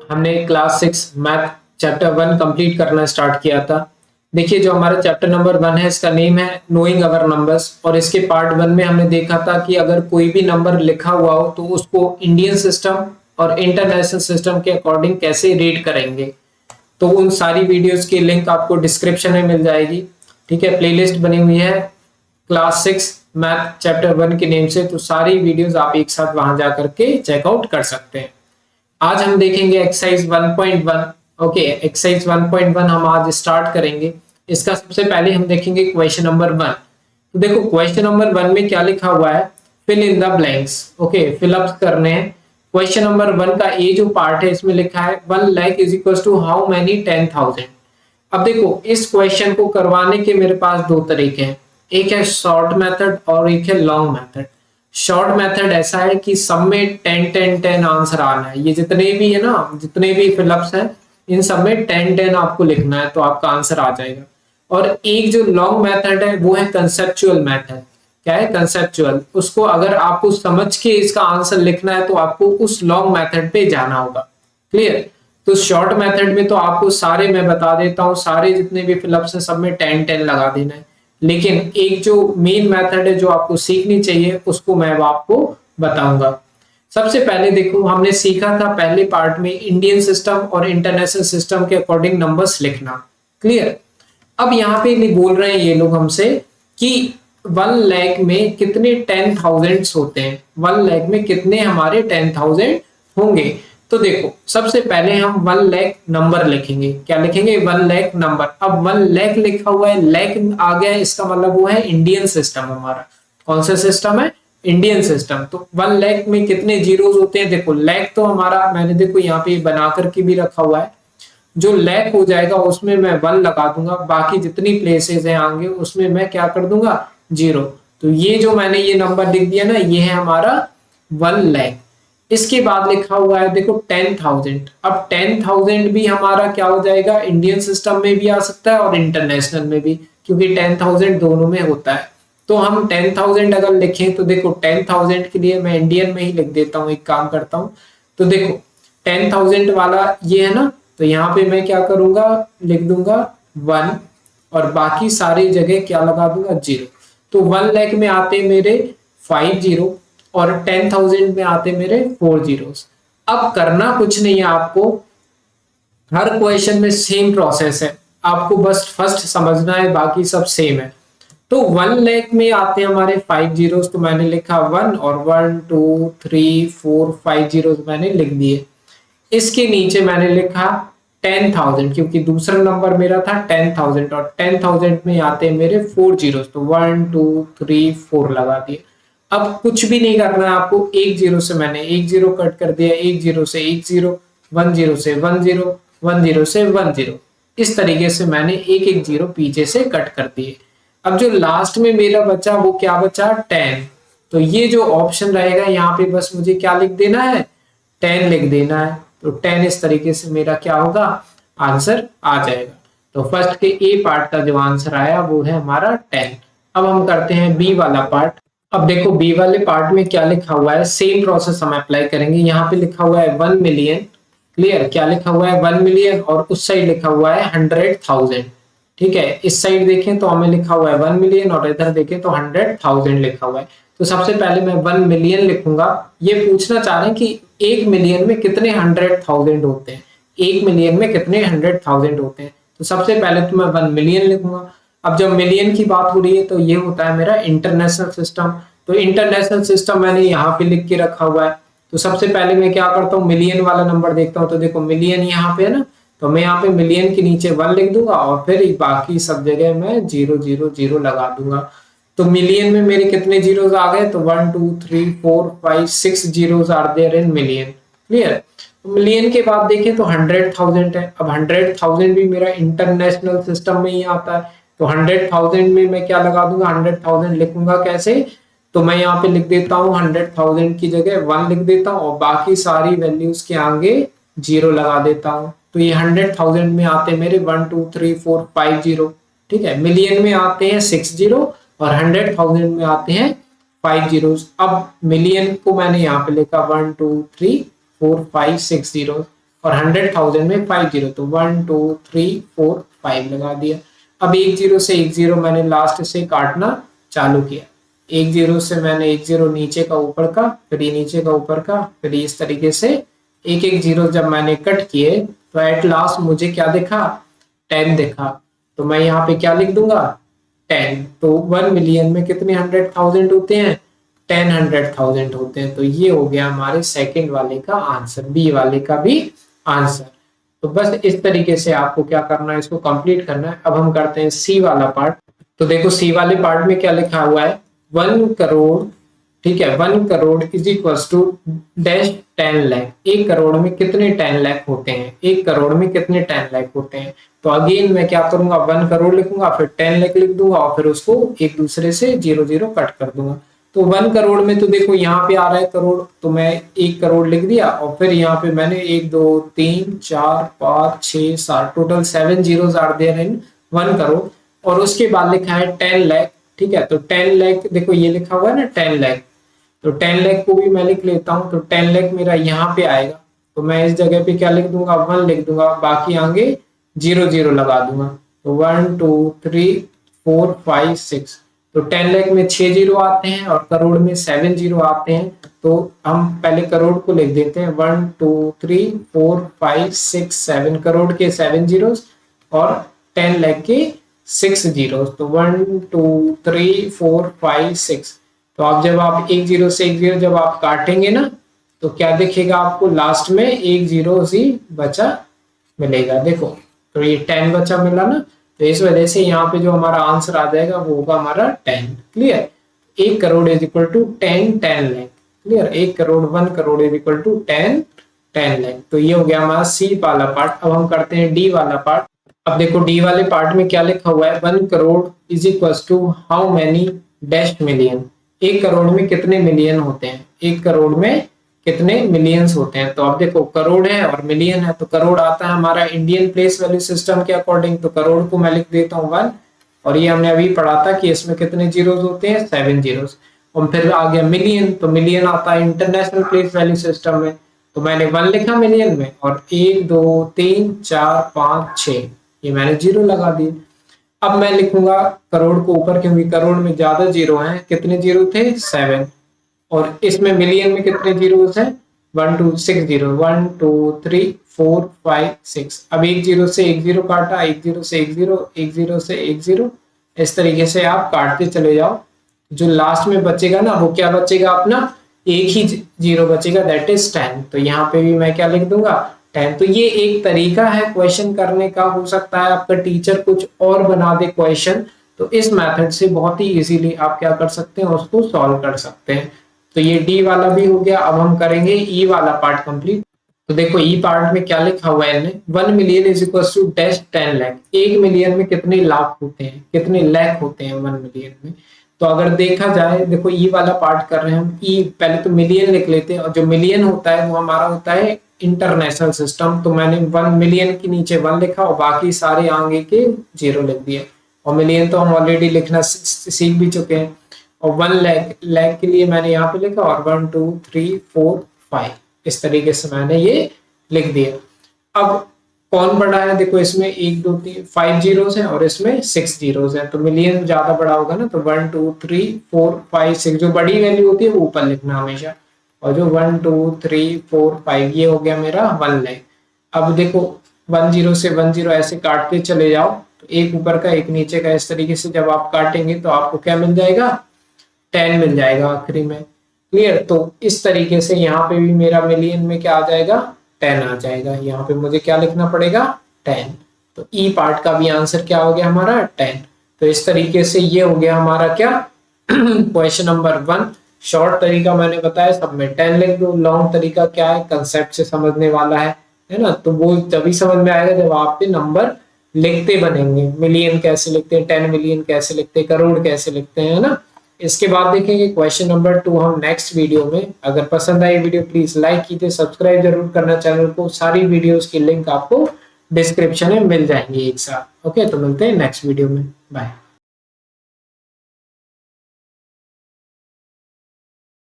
हमने class 6 math chapter 1 complete करना start किया था। देखिए जो हमारा चैप्टर नंबर 1 है इसका नेम है नोइंग अवर नंबर्स, और इसके पार्ट 1 में हमने देखा था कि अगर कोई भी नंबर लिखा हुआ हो तो उसको इंडियन सिस्टम और इंटरनेशनल सिस्टम के अकॉर्डिंग कैसे रीड करेंगे। तो उन सारी वीडियोस की लिंक आपको डिस्क्रिप्शन में मिल जाएगी। ठीक है, प्लेलिस्ट बनी हुई है क्लास 6 मैथ चैप्टर 1 के नेम से, तो सारी वीडियोस आप एक साथ वहां जाकर के चेकआउट कर सकते हैं। आज हम देखेंगे एक्सरसाइज 1.1। ओके, एक्सरसाइज 1.1 हम आज स्टार्ट करेंगे। इसका सबसे पहले हम देखेंगे क्वेश्चन नंबर 1। तो देखो क्वेश्चन नंबर 1 में क्या लिखा हुआ है, fill in the blanks. Okay, fill up करने हैं। क्वेश्चन नंबर 1 का ए जो पार्ट है इसमें लिखा है 1 lakh is equal to how many 10,000। अब देखो इस क्वेश्चन को करवाने के मेरे पास दो तरीके हैं, एक है शॉर्ट मेथड और एक है लॉन्ग मेथड। शॉर्ट मेथड ऐसा है कि सब में 10 आंसर आना है। ये जितने भी है ना, जितने भी फिलअप्स हैं इन सब में 10 आपको लिखना है तो आपका आंसर आ जाएगा। और एक जो लॉन्ग मेथड है वो है कंसेप्चुअल मेथड। क्या है कंसेप्चुअल, उसको अगर आपको समझ के इसका आंसर लिखना है तो आपको उस लॉन्ग मेथड पे जाना होगा। क्लियर। तो शॉर्ट मेथड में तो आपको सारे मैं बता देता हूँ, सारे जितने भी फिलअप्स हैं सब में 10 लगा देना है। लेकिन एक जो मेन मेथड है जो आपको सीखनी चाहिए उसको मैं आपको बताऊंगा। सबसे पहले देखो हमने सीखा था पहले पार्ट में इंडियन सिस्टम और इंटरनेशनल सिस्टम के अकॉर्डिंग नंबर्स लिखना। क्लियर। अब यहाँ पे नहीं बोल रहे हैं ये लोग हमसे कि 1 लाख में कितने 10,000 होते हैं, 1 लाख में कितने हमारे 10,000 होंगे। तो देखो सबसे पहले हम 1 लाख नंबर लिखेंगे। क्या लिखेंगे, 1 लाख नंबर। अब 1 लाख लिखा हुआ है, लाख आ गया, इसका मतलब वो है इंडियन सिस्टम हमारा। कौन सा सिस्टम है, इंडियन सिस्टम। तो 1 लाख में कितने जीरोस होते हैं, देखो लाख तो हमारा मैंने देखो यहाँ पे बना करके भी रखा हुआ है। जो लाख हो जाएगा उसमें मैं 1 लगा दूंगा, बाकी जितनी प्लेसेस हैं आगे उसमें मैं क्या कर दूंगा 0। तो ये जो मैंने ये नंबर लिख दिया ना ये है हमारा 1 लाख। इसके बाद लिखा हुआ है देखो 10,000। अब 10,000 भी हमारा क्या हो जाएगा, इंडियन सिस्टम में भी आ सकता है और इंटरनेशनल में भी, क्योंकि 10,000 दोनों में होता है। तो हम 10,000 अगर लिखें तो देखो 10,000 के लिए मैं इंडियन में ही लिख देता हूँ, एक काम करता हूँ। तो देखो 10,000 वाला ये है ना, तो यहाँ पे मैं क्या करूंगा, लिख दूंगा 1 और बाकी सारी जगह क्या लगा दूंगा 0। तो 1 लाख में आते मेरे 5 0 और 10,000 में आते मेरे 4 zeros। अब करना कुछ नहीं है आपको, हर क्वेश्चन में सेम प्रोसेस है, आपको बस फर्स्ट समझना है, बाकी सब सेम है। तो 1 लाख में आते हैं हमारे 5 zeros, तो मैंने लिखा 1 और 1 2 3 4 5 zeros मैंने लिख दिए। इसके नीचे मैंने लिखा 10,000 क्योंकि दूसरा नंबर मेरा था 10,000 और 10,000 में आते हैं मेरे 4 zeros, तो 1 2 3 4 लगा दिए। अब कुछ भी नहीं करना है आपको, एक 0 से मैंने 1 0 कट कर दिया, 1 0 से 1 0, 1 0 से 1 0, 1 0 से 1 0, इस तरीके से मैंने एक एक 0 पीछे से कट कर दिए। अब जो लास्ट में मेरा बचा वो क्या बचा 10। तो ये जो ऑप्शन रहेगा यहाँ पे बस मुझे क्या लिख देना है 10 लिख देना है। तो 10 इस तरीके से मेरा क्या होगा आंसर आ जाएगा। तो फर्स्ट के ए पार्ट का जो आंसर आया वो है हमारा 10। अब हम करते हैं बी वाला पार्ट। अब देखो बी वाले पार्ट में क्या लिखा हुआ है, सेम प्रोसेस हम अप्लाई करेंगे। यहाँ पे लिखा हुआ है 1 मिलियन। क्लियर। क्या लिखा हुआ है 1 मिलियन और उस साइड लिखा हुआ है 100,000। ठीक है, इस साइड देखें तो हमें लिखा हुआ है 1 मिलियन और इधर देखें तो 100,000 लिखा हुआ है। तो सबसे पहले मैं 1 मिलियन लिखूंगा। ये पूछना चाह रहे हैं कि 1 मिलियन में कितने 100,000 होते हैं, 1 मिलियन में कितने 100,000 होते हैं। तो सबसे पहले तो मैं 1 मिलियन लिखूंगा। अब जब मिलियन की बात हो रही है तो ये होता है मेरा इंटरनेशनल सिस्टम। तो इंटरनेशनल सिस्टम मैंने यहाँ पे लिख के रखा हुआ है। तो सबसे पहले मैं क्या करता हूँ मिलियन वाला नंबर देखता हूँ। तो देखो मिलियन यहाँ पे है ना, तो मैं यहाँ पे मिलियन के नीचे 1 लिख दूंगा और फिर बाकी सब जगह मैं 0 0 0 लगा दूंगा। तो मिलियन में मेरे कितने जीरोस आ गए, तो 1 2 3 4 5 6 zeros are there in million. Clear. Million के बाद देखें तो 100,000 है। अब 100,000 भी मेरा इंटरनेशनल सिस्टम में ही आता है। तो 100,000 में मैं क्या लगा दूंगा 100,000 लिखूंगा कैसे, तो मैं यहाँ पे लिख देता हूँ 100,000 की जगह 1 लिख देता हूँ और बाकी सारी वैल्यूज के आगे 0 लगा देता हूँ। तो ये 100,000 में आते हैं मेरे 1 2 3 4 5 0। ठीक है, मिलियन में आते हैं 6 0 और 100,000 में आते हैं 5 जीरोस। अब मिलियन को मैंने यहाँ पे लिखा 1 2 3 4 5 6 जीरो, और 100,000 में 5 जीरो, तो 1 2 3 4 5 लगा दिया। अब एक जीरो से एक जीरो मैंने लास्ट से काटना चालू किया। एक जीरो से मैंने एक जीरो नीचे का ऊपर का, फिर ये नीचे का ऊपर का, फिर इस तरीके से एक एक जीरो जब मैंने कट किए तो एट लास्ट मुझे क्या दिखा, 10 दिखा। तो मैं यहाँ पे क्या लिख दूंगा, 10। तो 1 मिलियन में कितने 100,000 होते हैं, 10 100,000 होते हैं। तो ये हो गया हमारे सेकंड वाले का आंसर, बी वाले का भी आंसर। तो बस इस तरीके से आपको क्या करना है, इसको कंप्लीट करना है। अब हम करते हैं सी वाला पार्ट। तो देखो सी वाले पार्ट में क्या लिखा हुआ है, 1 करोड़, ठीक है, 1 crore is equal to dash 10 lakh. 1 crore में कितने 10 लाख होते हैं, 1 करोड़ में कितने 10 लाख होते हैं। तो अगेन मैं क्या करूंगा, 1 करोड़ लिखूंगा, फिर 10 लाख लिख दूंगा, और फिर उसको एक दूसरे से 0 0 कट कर दूंगा। तो 1 करोड़ में तो देखो यहाँ पे आ रहा है करोड़, तो मैं 1 करोड़ लिख दिया, और फिर यहाँ पे मैंने 1 2 3 4 5 6 7 total 7 zeros are there in 1 crore. और उसके बाद लिखा है 10 लाख, ठीक है। तो 10 लाख देखो ये लिखा हुआ है ना 10 लाख, तो 10 लाख को भी मैं लिख लेता हूँ। तो 10 लाख मेरा यहाँ पे आएगा, तो मैं इस जगह पे क्या लिख दूंगा, 1 लिख दूंगा, बाकी आगे 0 0 लगा दूंगा। तो 1 2 3 4 5 6, तो 10 लाख में 6 जीरो आते हैं और करोड़ में 7 जीरो आते हैं। तो हम पहले करोड़ को लिख देते हैं, 1 2 3 4 5 6 7, करोड़ के 7 जीरोस और 10 लाख के 6 जीरोस। तो 1 2 3 4 5 6। तो आप जब आप एक जीरो से एक जीरो जब आप काटेंगे ना, तो क्या दिखेगा आपको, लास्ट में एक जीरो ही बचा मिलेगा। देखो तो ये 10 बचा मिला ना, तो इस वजह से यहाँ पे जो हमारा आंसर आ जाएगा वो होगा हमारा 10। Clear, 1 crore is equal to 10 lakh. Clear, 1 crore 1 crore is equal to 10 lakh. तो ये हो गया हमारा सी वाला पार्ट। अब हम करते हैं डी वाला पार्ट। अब देखो डी वाले पार्ट में क्या लिखा हुआ है, 1 crore is equal to how many dash million. 1 crore में कितने मिलियन होते हैं, 1 करोड़ में कितने मिलियंस होते हैं। तो अब देखो करोड़ है और मिलियन है, तो करोड़ आता है हमारा इंडियन प्लेस वैल्यू सिस्टम के अकॉर्डिंग। तो करोड़ को मैं लिख देता हूँ 1, और ये हमने अभी पढ़ा था कि इसमें कितने जीरोस होते हैं, 7 जीरोस। और फिर आ गया मिलियन, तो मिलियन आता है इंटरनेशनल प्लेस वैल्यू सिस्टम में। तो मैंने 1 लिखा मिलियन में, और 1 2 3 4 5 6 ये मैंने जीरो लगा दिए। अब मैं लिखूंगा करोड़ को ऊपर, क्योंकि करोड़ में ज्यादा जीरो हैं। कितने जीरो थे, 7। और इसमें मिलियन में कितने जीरोस हैं, 1 2 6 जीरो, 1 2 3 4 5 6। अब एक जीरो से एक जीरो काटा, एक जीरो से एक जीरो, एक जीरो से एक जीरो, इस तरीके से आप काटते चले जाओ। जो लास्ट में बचेगा ना, वो क्या बचेगा अपना, एक ही जीरो बचेगा, दैट इज 10। तो यहाँ पे भी मैं क्या लिख दूंगा, 10। तो ये एक तरीका है क्वेश्चन करने का। हो सकता है आपका टीचर कुछ और बना दे क्वेश्चन, तो इस मेथड से बहुत ही इजीली आप क्या कर सकते हैं, उसको सॉल्व कर सकते हैं। तो ये डी वाला भी हो गया। अब हम करेंगे ई वाला पार्ट कंप्लीट। तो देखो ई पार्ट में क्या लिखा हुआ है, 1 million is equal to dash 10 lakh. 1 million में कितने लाख होते हैं, कितने लाख होते हैं 1 मिलियन में। तो अगर देखा जाए, देखो ई वाला पार्ट कर रहे हैं हम। ई पहले तो मिलियन लिख लेते हैं, और जो मिलियन होता है वो हमारा होता है इंटरनेशनल सिस्टम। तो मैंने 1 मिलियन के नीचे 1 लिखा और बाकी सारे आगे के 0 लिख दिए। और मिलियन तो हम ऑलरेडी लिखना सीख भी चुके हैं। और 1 लाख के लिए मैंने यहाँ पे लिखा, और 1 2 3 4 5 इस तरीके से मैंने ये लिख दिया। अब कौन बड़ा है, देखो इसमें 1 2 3 5 जीरोस हैं और इसमें 6 जीरोस हैं। तो मिलियन ज्यादा बड़ा होगा ना, तो 1 2 3 4 5 6 जो बड़ी वैल्यू होती है वो ऊपर लिखना हमेशा, और जो 1 2 3 4 5 ये हो गया मेरा 1 लाख। अब देखो 1 0 से 1 0 ऐसे काटते चले जाओ, तो एक ऊपर का एक नीचे का, इस तरीके से जब आप काटेंगे तो आपको क्या मिल जाएगा, 10 मिल जाएगा आखिरी में। क्लियर, तो इस तरीके से यहाँ पे भी मेरा मिलियन में क्या आ जाएगा, 10 आ जाएगा। यहाँ पे मुझे क्या लिखना पड़ेगा, 10। तो ई पार्ट का भी आंसर क्या हो गया हमारा, 10। तो इस तरीके से ये हो गया हमारा क्या क्वेश्चन नंबर 1। शॉर्ट तरीका मैंने बताया, सब में 10 लिख दो। लॉन्ग तरीका क्या है, कंसेप्ट से समझने वाला है ना। तो वो तभी समझ में आएगा जब आप पे नंबर लिखते बनेंगे। मिलियन कैसे लिखते हैं, 10 मिलियन कैसे लिखते हैं, करोड़ कैसे लिखते हैं, है ना। इसके बाद देखेंगे क्वेश्चन नंबर 2 हम नेक्स्ट वीडियो में। अगर पसंद आई वीडियो प्लीज लाइक कीजिए, सब्सक्राइब जरूर करना चैनल को। सारी वीडियोस की लिंक आपको डिस्क्रिप्शन में मिल जाएंगी एक साथ। ओके, तो मिलते हैं नेक्स्ट वीडियो में, बाय।